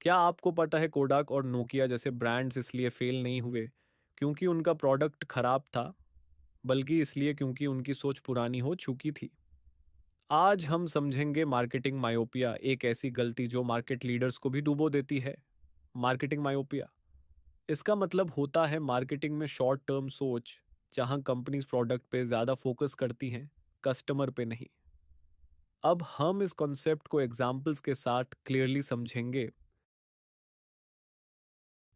क्या आपको पता है कोडाक और नोकिया जैसे ब्रांड्स इसलिए फेल नहीं हुए क्योंकि उनका प्रोडक्ट खराब था, बल्कि इसलिए क्योंकि उनकी सोच पुरानी हो चुकी थी। आज हम समझेंगे मार्केटिंग मायोपिया, एक ऐसी गलती जो मार्केट लीडर्स को भी डुबो देती है। मार्केटिंग मायोपिया, इसका मतलब होता है मार्केटिंग में शॉर्ट टर्म सोच, जहां कंपनीज प्रोडक्ट पे ज़्यादा फोकस करती हैं, कस्टमर पे नहीं। अब हम इस कॉन्सेप्ट को एग्जाम्पल्स के साथ क्लियरली समझेंगे।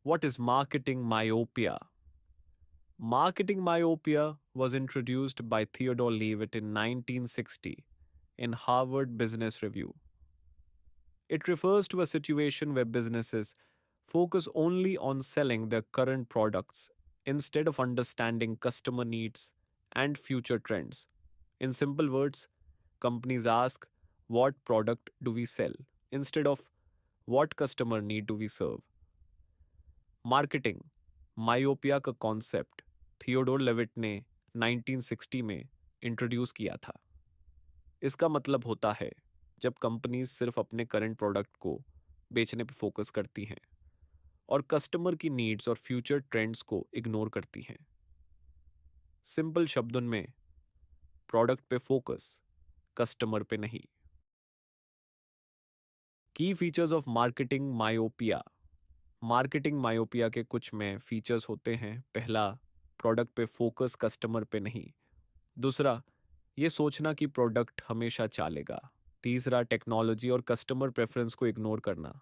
What is marketing myopia? Marketing myopia was introduced by Theodore Levitt in 1960 in Harvard Business Review. It refers to a situation where businesses focus only on selling their current products instead of understanding customer needs and future trends. In simple words, companies ask, what product do we sell? Instead of what customer need do we serve? Marketing myopia का concept Theodore Levitt ने 1960 में introduce किया था। इसका मतलब होता है जब कंपनीज सिर्फ अपने करंट प्रोडक्ट को बेचने पर फोकस करती हैं और कस्टमर की नीड्स और फ्यूचर ट्रेंड्स को इग्नोर करती हैं। सिंपल शब्दों में, प्रोडक्ट पे फोकस, कस्टमर पे नहीं। की features of marketing myopia. Marketing myopia के कुछ में फीचर्स होते हैं। पहला, प्रोडक्ट पे फोकस, कस्टमर पे नहीं। दूसरा, ये सोचना कि प्रोडक्ट हमेशा चलेगा। तीसरा, टेक्नोलॉजी और कस्टमर प्रेफरेंस को इग्नोर करना।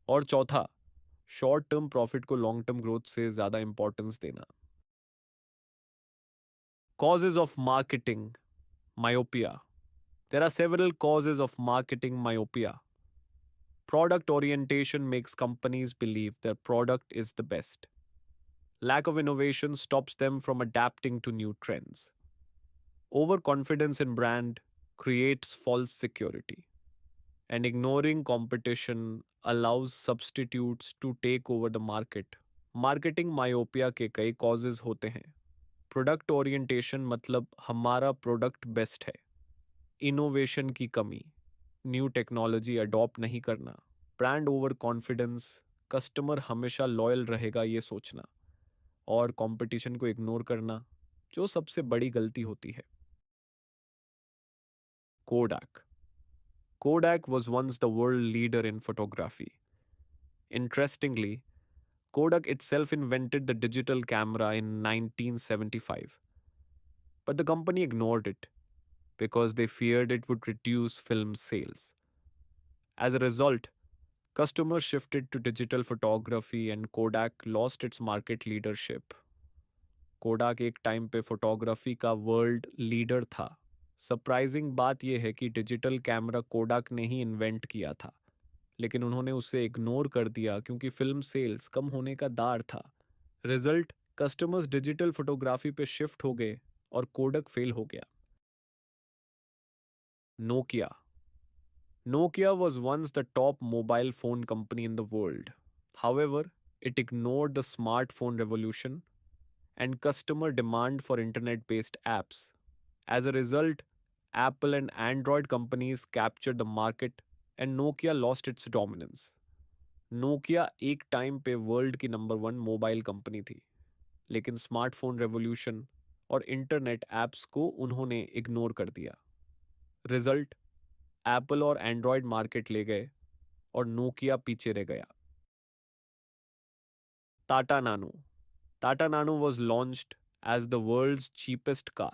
और चौथा, शॉर्ट टर्म प्रॉफिट को लॉन्ग टर्म ग्रोथ से ज़्यादा इंपॉर्टेंस देना। Causes of marketing myopia. There are several causes of marketing myopia. Product orientation makes companies believe their product is the best. Lack of innovation stops them from adapting to new trends. Overconfidence in brand creates false security. And ignoring competition allows substitutes to take over the market. Marketing myopia के कई causes होते हैं। Product orientation मतलब हमारा product best है। Innovation की कमी, new technology adopt नहीं करना। ब्रांड ओवर कॉन्फिडेंस, कस्टमर हमेशा लॉयल रहेगा ये सोचना। और कंपटीशन को इग्नोर करना, जो सबसे बड़ी गलती होती है। Kodak. Kodak was once the world leader in photography. Interestingly, Kodak itself invented the digital camera in 1975, but the company ignored it because they feared it would reduce film sales. As a result, customers shifted to digital photography and Kodak lost its market leadership. कोडाक एक time पे photography का world leader था। Surprising बात यह है कि digital camera कोडाक ने ही invent किया था, लेकिन उन्होंने उसे इग्नोर कर दिया क्योंकि फिल्म सेल्स कम होने का दार था। रिजल्ट, कस्टमर्स डिजिटल फोटोग्राफी पे शिफ्ट हो गए और कोडक फेल हो गया। Nokia. Nokia was once the top mobile phone company in the world. However, it ignored the smartphone revolution and customer demand for internet based apps. As a result, Apple and Android companies captured the market and Nokia lost its dominance. Nokia एक time पे world की number one mobile company थी, लेकिन smartphone revolution और internet apps को उन्होंने ignore कर दिया। रिजल्ट, एप्पल और एंड्रॉयड मार्केट ले गए और नोकिया पीछे रह गया। टाटा नानो। टाटा नानो was launched as the world's cheapest car.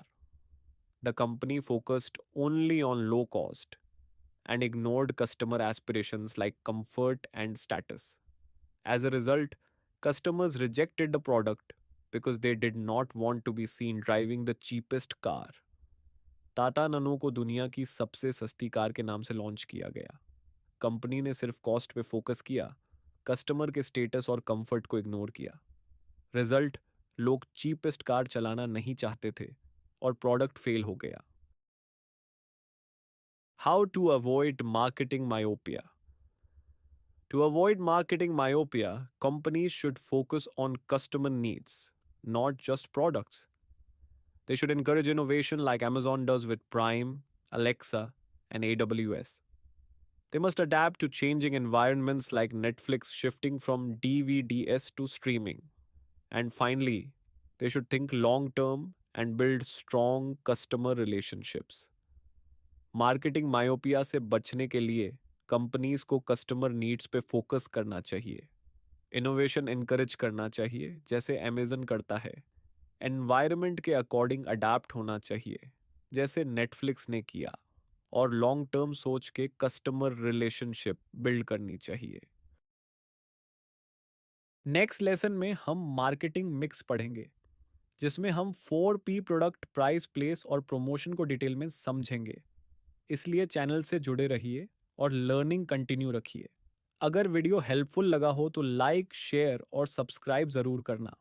The company focused only on low cost and ignored customer aspirations like comfort and status. As a result, customers rejected the product because they did not want to be seen driving the cheapest car. Tata ननो को दुनिया की सबसे सस्ती car के नाम से launch किया गया। कंपनी ने सिर्फ कॉस्ट पे फोकस किया, कस्टमर के स्टेटस और कंफर्ट को इग्नोर किया। रिजल्ट, लोग चीपेस्ट कार चलाना नहीं चाहते थे और प्रोडक्ट फेल हो गया। How to avoid marketing myopia. To avoid marketing myopia, companies should focus on customer needs, not just products. They should encourage innovation like Amazon does with Prime, Alexa, and AWS. They must adapt to changing environments like Netflix shifting from DVDs to streaming. And finally, they should think long term and build strong customer relationships. Marketing myopia से बचने के लिए companies को customer needs पे focus करना चाहिए, innovation encourage करना चाहिए जैसे अमेजन करता है, एनवायरनमेंट के अकॉर्डिंग अडाप्ट होना चाहिए जैसे नेटफ्लिक्स ने किया, और लॉन्ग टर्म सोच के कस्टमर रिलेशनशिप बिल्ड करनी चाहिए। नेक्स्ट लेसन में हम मार्केटिंग मिक्स पढ़ेंगे, जिसमें हम 4P प्रोडक्ट, प्राइस, प्लेस और प्रमोशन को डिटेल में समझेंगे। इसलिए चैनल से जुड़े रहिए और लर्निंग कंटिन्यू रखिए। अगर वीडियो हेल्पफुल लगा हो तो लाइक, शेयर और सब्सक्राइब ज़रूर करना।